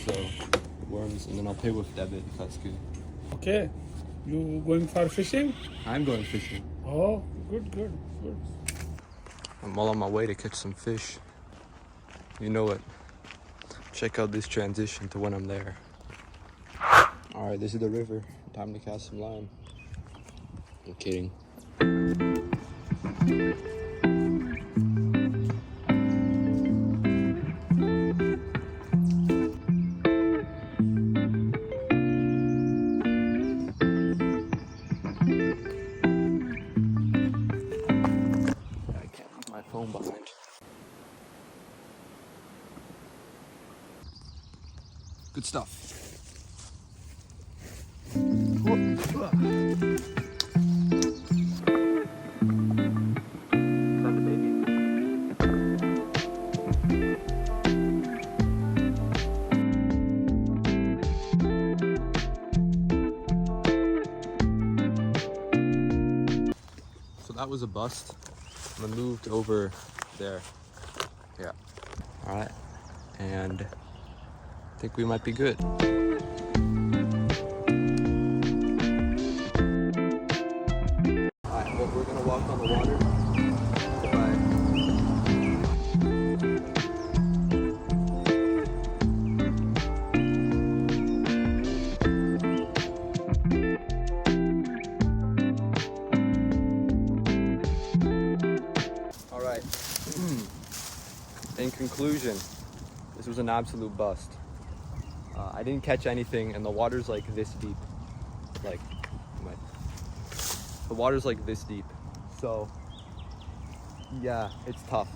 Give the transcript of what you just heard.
the worms, and then I'll pay with debit if that's good. Okay. You going for fishing? I'm going fishing. Oh, good, good, good. I'm all on my way to catch some fish. You know it. Check out this transition to when I'm there. All right, this is the river. Time to cast some line. I'm kidding. I can't leave my phone behind. Good stuff. So that was a bust. I moved over there. Yeah. All right. And I think we might be good. Alright, well, we're gonna walk on the water. Goodbye. Alright. In conclusion, this was an absolute bust. I didn't catch anything, and the water's like this deep. Like, the water's like this deep. So, yeah, it's tough.